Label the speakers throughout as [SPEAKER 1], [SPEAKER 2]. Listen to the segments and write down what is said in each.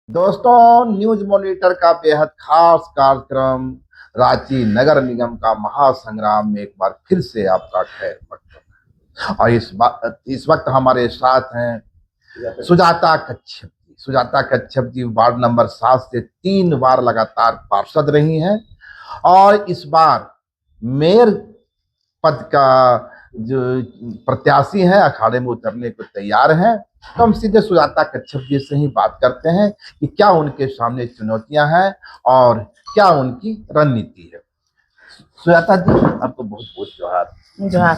[SPEAKER 1] दोस्तों, news monitor का बेहद खास कार्यक्रम रांची नगर निगम का महासंग्राम में एक बार फिर से आपका खैर मकदम है। और इस वक्त हमारे साथ हैं सुजाता कच्छप जी वार्ड नंबर 7 से 3 बार लगातार पार्षद रही हैं और इस बार मेयर पद का जो प्रत्याशी है अखाड़े में उतरने को तैयार हैं। तो हम सीधे सुजाता कच्छप जी से ही बात करते हैं कि क्या उनके सामने चुनौतियां हैं और क्या उनकी रणनीति है। सुजाता जी, आपको बहुत बहुत जोहार।
[SPEAKER 2] जोहार।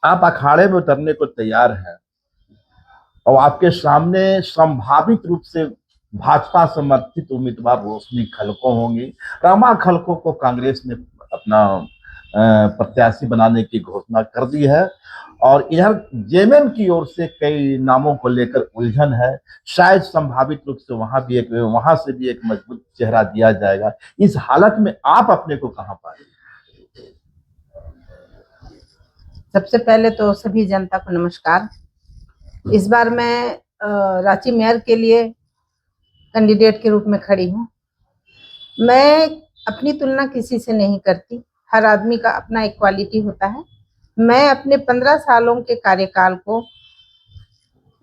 [SPEAKER 1] आप अखाड़े में उतरने को तैयार हैं और आपके सामने संभावित रूप से भाजपा समर्थित उम्मीदवार रोशनी खलको होंगी। रमा खलको को कांग्रेस ने अपना प्रत्याशी बनाने की घोषणा कर दी है और इधर जेएमएम की ओर से कई नामों को लेकर उलझन है। शायद संभावित रूप से वहां से भी एक मजबूत चेहरा दिया जाएगा। इस हालत में आप अपने को कहां पाए?
[SPEAKER 2] सबसे पहले तो सभी जनता को नमस्कार। इस बार मैं रांची मेयर के लिए कैंडिडेट के रूप में खड़ी हूँ। मैं अपनी तुलना किसी से नहीं करती। हर आदमी का अपना एक क्वालिटी होता है। मैं अपने 15 सालों के कार्यकाल को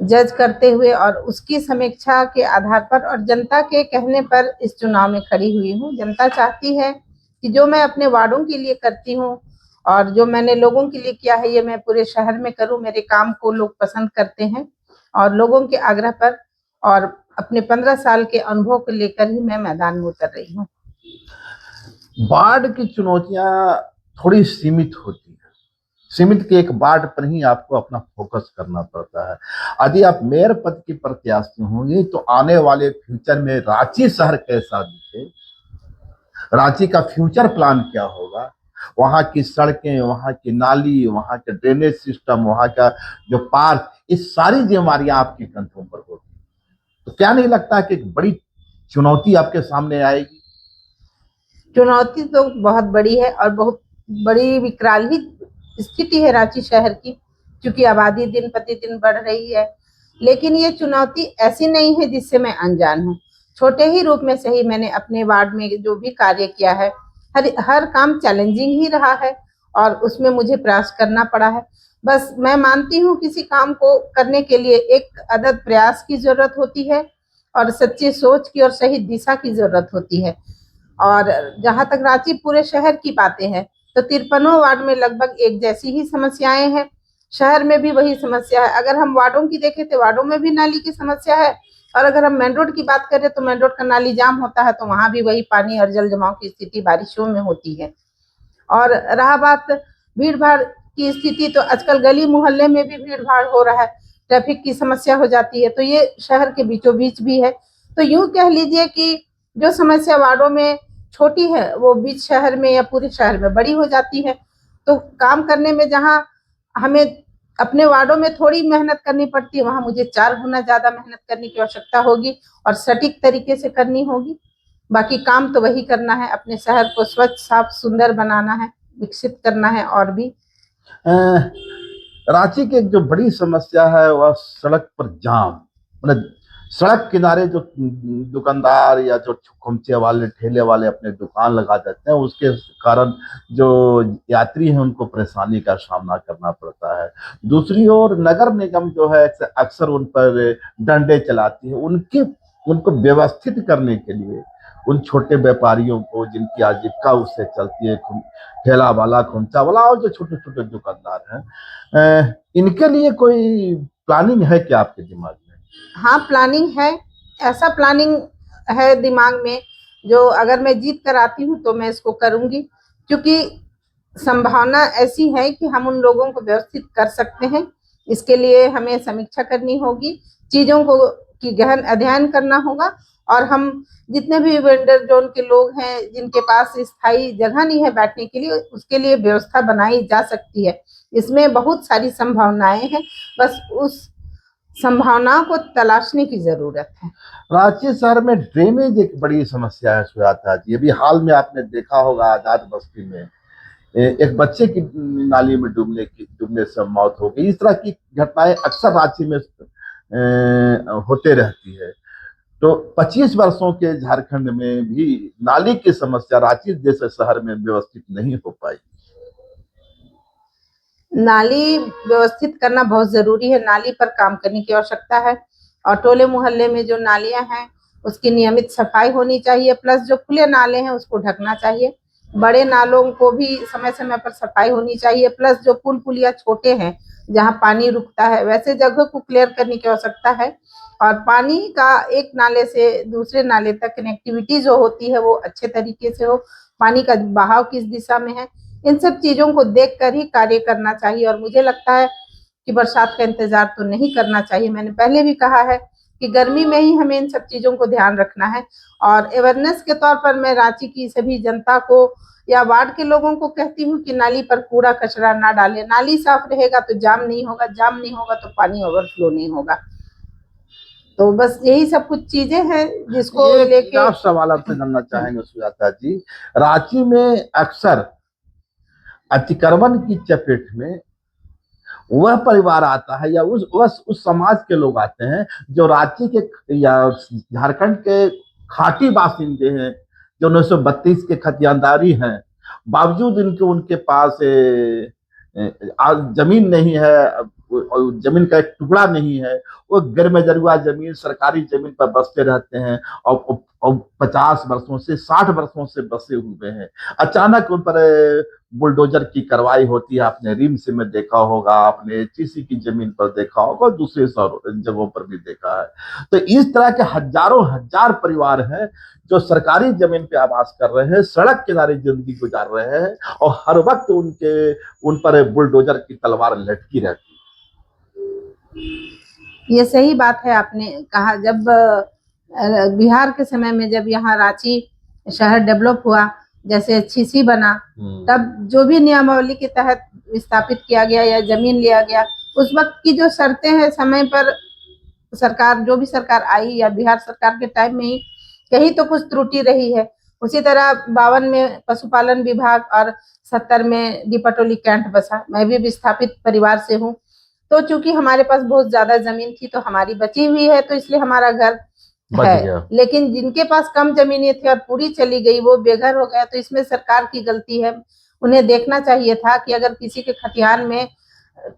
[SPEAKER 2] जज करते हुए और उसकी समीक्षा के आधार पर और जनता के कहने पर इस चुनाव में खड़ी हुई हूँ। जनता चाहती है कि जो मैं अपने वार्डों के लिए करती हूँ और जो मैंने लोगों के लिए किया है ये मैं पूरे शहर में करूं। मेरे काम को लोग पसंद करते हैं और लोगों के आग्रह पर और अपने 15 साल के अनुभव को लेकर ही मैं मैदान में उतर रही हूँ।
[SPEAKER 1] वार्ड की चुनौतियां थोड़ी सीमित होती है। सीमित के एक वार्ड पर ही आपको अपना फोकस करना पड़ता है। यदि आप मेयर पद की प्रत्याशी होंगे तो आने वाले फ्यूचर में रांची शहर कैसा दिखे, रांची का फ्यूचर प्लान क्या होगा, वहां की सड़कें, वहां की नाली, वहां के ड्रेनेज सिस्टम, वहां का जो पार्क, ये सारी जिम्मेवारियां आपके कंधों पर होगी। तो क्या नहीं लगता कि एक बड़ी चुनौती आपके सामने आएगी?
[SPEAKER 2] चुनौती तो बहुत बड़ी है और बहुत बड़ी विकराल ही स्थिति है रांची शहर की, क्योंकि आबादी दिन प्रतिदिन बढ़ रही है। लेकिन ये चुनौती ऐसी नहीं है जिससे मैं अनजान हूँ। छोटे ही रूप में सही मैंने अपने वार्ड में जो भी कार्य किया है, हर काम चैलेंजिंग ही रहा है और उसमें मुझे प्रयास करना पड़ा है। बस मैं मानती हूँ किसी काम को करने के लिए एक अदद प्रयास की जरूरत होती है और सच्ची सोच की और सही दिशा की जरूरत होती है। और जहां तक रांची पूरे शहर की बातें हैं तो 53 वार्ड में लगभग एक जैसी ही समस्याएं हैं। शहर में भी वही समस्या है। अगर हम वार्डों की देखें तो वार्डों में भी नाली की समस्या है और अगर हम मेन रोड की बात करें तो मेन रोड का नाली जाम होता है तो वहां भी वही पानी और जल जमाव की स्थिति बारिशों में होती है। और रहा बात भीड़ भाड़ की स्थिति, तो आजकल गली मोहल्ले में भी भीड़ भाड़ हो रहा है, ट्रैफिक की समस्या हो जाती है, तो ये शहर के बीचों बीच भी है। तो यूं कह लीजिए कि जो समस्या वार्डों में छोटी है वो बीच शहर में या पूरे शहर में बड़ी हो जाती है। तो काम करने में जहां हमें अपने वार्डों में थोड़ी मेहनत करनी पड़ती है वहां मुझे 4 गुना ज्यादा मेहनत करने की आवश्यकता होगी और सटीक तरीके से करनी होगी। बाकी काम तो वही करना है, अपने शहर को स्वच्छ साफ सुंदर बनाना है, विकसित करना है। और भी
[SPEAKER 1] रांची की एक जो बड़ी समस्या है वह सड़क पर जाम। मतलब सड़क किनारे जो दुकानदार या जो खुमचे वाले ठेले वाले अपने दुकान लगा देते हैं, उसके कारण जो यात्री हैं उनको परेशानी का सामना करना पड़ता है। दूसरी ओर नगर निगम जो है अक्सर उन पर डंडे चलाती है। उनको व्यवस्थित करने के लिए उन छोटे व्यापारियों को जिनकी आजीविका उससे चलती है, ठेला वाला, खुमचा वाला और जो छोटे छोटे दुकानदार हैं, इनके लिए कोई प्लानिंग है क्या आपके दिमाग में?
[SPEAKER 2] हाँ, प्लानिंग है। ऐसा प्लानिंग है दिमाग में जो अगर मैं जीत कर आती हूँ तो मैं इसको करूंगी, क्योंकि संभावना ऐसी है कि हम उन लोगों को व्यवस्थित कर सकते हैं। इसके लिए हमें समीक्षा करनी होगी, चीजों को की गहन अध्ययन करना होगा और हम जितने भी वेंडर जोन के लोग हैं जिनके पास स्थायी जगह नहीं है बैठने के लिए, उसके लिए व्यवस्था बनाई जा सकती है। इसमें बहुत सारी संभावनाएं हैं, बस उस संभावनाओं को तलाशने की जरूरत है।
[SPEAKER 1] रांची शहर में ड्रेनेज एक बड़ी समस्या है सुजाता जी। अभी हाल में आपने देखा होगा आजाद बस्ती में एक बच्चे की नाली में डूबने से मौत हो गई। इस तरह की घटनाएं अक्सर रांची में होते रहती है। तो 25 वर्षों के झारखंड में भी नाली की समस्या रांची जैसे शहर में व्यवस्थित नहीं हो पाई।
[SPEAKER 2] नाली व्यवस्थित करना बहुत जरूरी है, नाली पर काम करने की आवश्यकता है। और टोले मोहल्ले में जो नालियां हैं उसकी नियमित सफाई होनी चाहिए, प्लस जो खुले नाले हैं उसको ढकना चाहिए। बड़े नालों को भी समय समय पर सफाई होनी चाहिए, प्लस जो पुल पुलिया छोटे हैं जहां पानी रुकता है वैसे जगह को क्लियर करने की आवश्यकता है। और पानी का एक नाले से दूसरे नाले तक कनेक्टिविटी जो होती है वो अच्छे तरीके से हो, पानी का बहाव किस दिशा में है, इन सब चीजों को देखकर ही कार्य करना चाहिए। और मुझे लगता है कि बरसात का इंतजार तो नहीं करना चाहिए। मैंने पहले भी कहा है कि गर्मी में ही हमें इन सब चीजों को ध्यान रखना है। और अवेयरनेस के तौर पर मैं रांची की सभी जनता को या वार्ड के लोगों को कहती हूँ कि नाली पर कूड़ा कचरा ना डालें। नाली साफ रहेगा तो जाम नहीं होगा, जाम नहीं होगा तो पानी ओवरफ्लो नहीं होगा। तो बस यही सब कुछ चीजें हैं जिसको लेके
[SPEAKER 1] आप सवाल आपसे जानना चाहेंगे सुजाता जी। रांची में अक्सर अतिक्रमण की चपेट में वह परिवार आता है या उस समाज के लोग आते हैं जो रांची के या झारखंड के खाटी बासिंदे हैं, जो 1932 के खतियानदारी हैं, बावजूद इनके उनके पास जमीन नहीं है, जमीन का एक टुकड़ा नहीं है, वो गैरमजरूआ जमीन सरकारी जमीन पर बसते रहते हैं और 50 वर्षों से 60 वर्षों से बसे हुए हैं। अचानक उन पर बुलडोजर की कार्रवाई होती है। आपने रिम्स में देखा होगा, आपने एचईसी की जमीन पर देखा होगा, दूसरे जगहों पर भी देखा है। तो इस तरह के हजारों हजार परिवार हैं जो सरकारी जमीन पे आवास कर रहे हैं, सड़क किनारे जिंदगी गुजार रहे हैं और हर वक्त उन पर बुलडोजर की तलवार लटकी रहती है।
[SPEAKER 2] ये सही बात है आपने कहा। जब बिहार के समय में जब यहाँ रांची शहर डेवलप हुआ, जैसे छीसी बना, तब जो भी नियमावली के तहत स्थापित किया गया या जमीन लिया गया, उस वक्त की जो शर्तें हैं समय पर सरकार जो भी सरकार आई या बिहार सरकार के टाइम में ही कहीं तो कुछ त्रुटि रही है। उसी तरह 52 में पशुपालन विभाग और 70 में डीपटोली कैंट बसा। मैं भी विस्थापित परिवार से हूँ, तो चूंकि हमारे पास बहुत ज्यादा जमीन थी तो हमारी बची हुई है, तो इसलिए हमारा घर है। लेकिन जिनके पास कम जमीनें थी और पूरी चली गई, वो बेघर हो गया, तो इसमें सरकार की गलती है। उन्हें देखना चाहिए था कि अगर किसी के खतियान में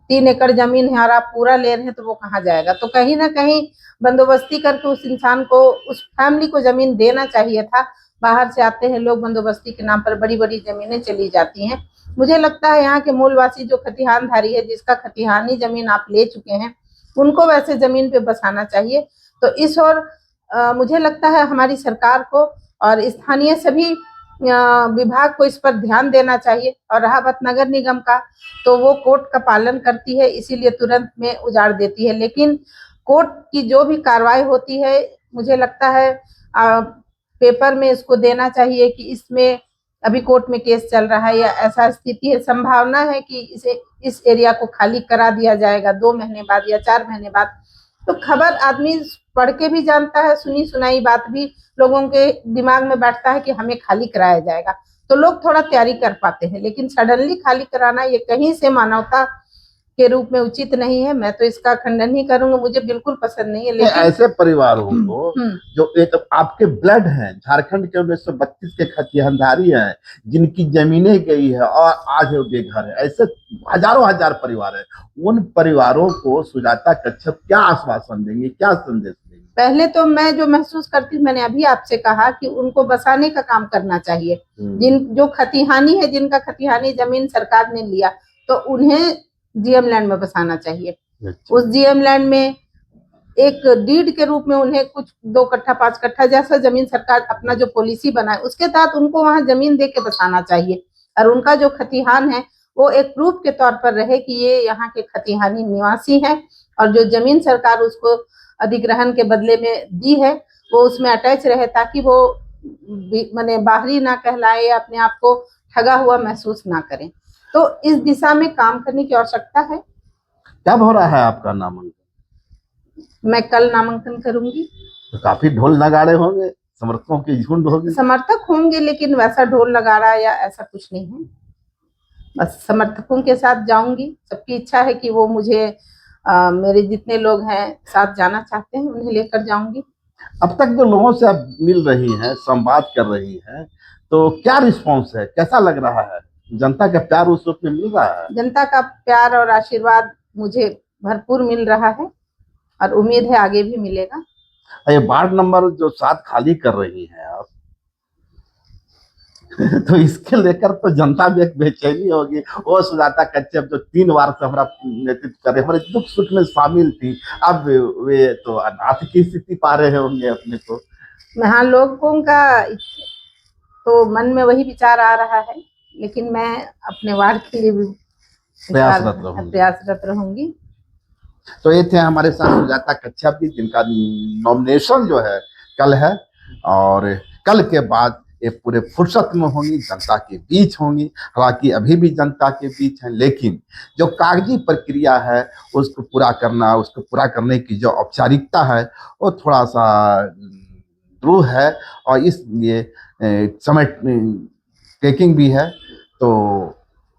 [SPEAKER 2] 3 एकड़ जमीन है और आप पूरा ले रहे हैं तो वो कहाँ जाएगा। तो कहीं ना कहीं बंदोबस्ती करके उस इंसान को, उस फैमिली को जमीन देना चाहिए था। बाहर से आते हैं लोग, बंदोबस्ती के नाम पर बड़ी बड़ी जमीनें चली जाती हैं। मुझे लगता है यहाँ के मूलवासी जो खतिहानधारी है, जिसका खतिहानी जमीन आप ले चुके हैं, उनको वैसे जमीन पे बसाना चाहिए। तो इस और मुझे लगता है हमारी सरकार को और स्थानीय सभी विभाग को इस पर ध्यान देना चाहिए। और रहा बात नगर निगम का, तो वो कोर्ट का पालन करती है, इसीलिए तुरंत में उजाड़ देती है। लेकिन कोर्ट की जो भी कार्रवाई होती है, मुझे लगता है पेपर में इसको देना चाहिए कि इसमें अभी कोर्ट में केस चल रहा है या ऐसा स्थिति है, संभावना है कि इस एरिया को खाली करा दिया जाएगा 2 महीने बाद या 4 महीने बाद। तो खबर आदमी पढ़ के भी जानता है, सुनी सुनाई बात भी लोगों के दिमाग में बैठता है कि हमें खाली कराया जाएगा, तो लोग थोड़ा तैयारी कर पाते हैं। लेकिन सडनली खाली कराना ये कहीं से मानवता के रूप में उचित नहीं है। मैं तो इसका खंडन ही करूंगा, मुझे बिल्कुल पसंद नहीं है। लेकिन
[SPEAKER 1] ऐसे परिवारों को जो एक आपके ब्लड हैं, झारखंड के 1932 के खतिहानधारी हैं, जिनकी जमीनें गई है और आज वो बेघर है, ऐसे हजारों हजार परिवार है। उन परिवारों को सुजाता कच्छप क्या आश्वासन देंगे, क्या संदेश देंगे?
[SPEAKER 2] पहले तो मैं जो महसूस करती हूँ, मैंने अभी आपसे कहा कि उनको बसाने का काम करना चाहिए। जो खतिहानी है, जिनका खतिहानी जमीन सरकार ने लिया, तो उन्हें जीएम लैंड में बसाना चाहिए। उस जीएम लैंड में एक डीड के रूप में उन्हें कुछ 2 कट्ठा 5 कट्ठा जैसा जमीन सरकार अपना जो पॉलिसी बनाए उसके तहत उनको वहां जमीन दे के बसाना चाहिए। और उनका जो खतिहान है वो एक प्रूफ के तौर पर रहे कि ये यहाँ के खतिहानी निवासी हैं, और जो जमीन सरकार उसको अधिग्रहण के बदले में दी है वो उसमें अटैच रहे, ताकि वो माने बाहरी ना कहलाए या अपने आप को ठगा हुआ महसूस ना करें। तो इस दिशा में काम करने की आवश्यकता है।
[SPEAKER 1] कब हो रहा है आपका नामांकन?
[SPEAKER 2] मैं कल नामांकन करूंगी।
[SPEAKER 1] तो काफी ढोल नगाड़े होंगे, समर्थकों की झुंड होगी।
[SPEAKER 2] समर्थक होंगे, लेकिन वैसा ढोल नगाड़ा या ऐसा कुछ नहीं है। बस समर्थकों के साथ जाऊंगी। सबकी इच्छा है कि वो मुझे मेरे जितने लोग हैं साथ जाना चाहते हैं उन्हें लेकर जाऊंगी।
[SPEAKER 1] अब तक जो लोगों से आप मिल रही हैं, संवाद कर रही हैं, तो क्या रिस्पॉन्स है, कैसा लग रहा है? जनता का प्यार उस वक्त में मिल रहा है?
[SPEAKER 2] जनता का प्यार और आशीर्वाद मुझे भरपूर मिल रहा है और उम्मीद है आगे भी मिलेगा।
[SPEAKER 1] ये वार्ड नंबर जो 7 खाली कर रही हैं आप तो इसके लेकर तो जनता में एक बेचैनी होगी। वो सुजाता कच्छप जो 3 बार से हमारा नेतृत्व कर रहे, हमारे दुख सुख में शामिल थी, अब वे तो अनाथ की स्थिति पा रहे होंगे अपने को।
[SPEAKER 2] हाँ, लोगों का तो मन में वही विचार आ रहा है, लेकिन मैं अपने वार्ड के लिए भी प्रयासरत रहूंगी।
[SPEAKER 1] तो ये थे हमारे साथ सुजाता कच्छप जी, जिनका नॉमिनेशन जो है कल है, और कल के बाद ये पूरे फुर्सत में होंगी, जनता के बीच होंगी। हालांकि अभी भी जनता के बीच हैं, लेकिन जो कागजी प्रक्रिया है उसको पूरा करना, उसको पूरा करने की जो औपचारिकता है वो थोड़ा सा ध्रुव है, और इसलिए समय टेकिंग भी है। तो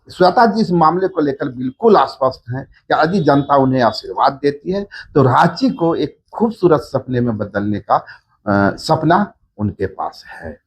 [SPEAKER 1] सुजाता जी इस मामले को लेकर बिल्कुल आश्वस्त हैं कि यदि जनता उन्हें आशीर्वाद देती है तो रांची को एक खूबसूरत सपने में बदलने का सपना उनके पास है।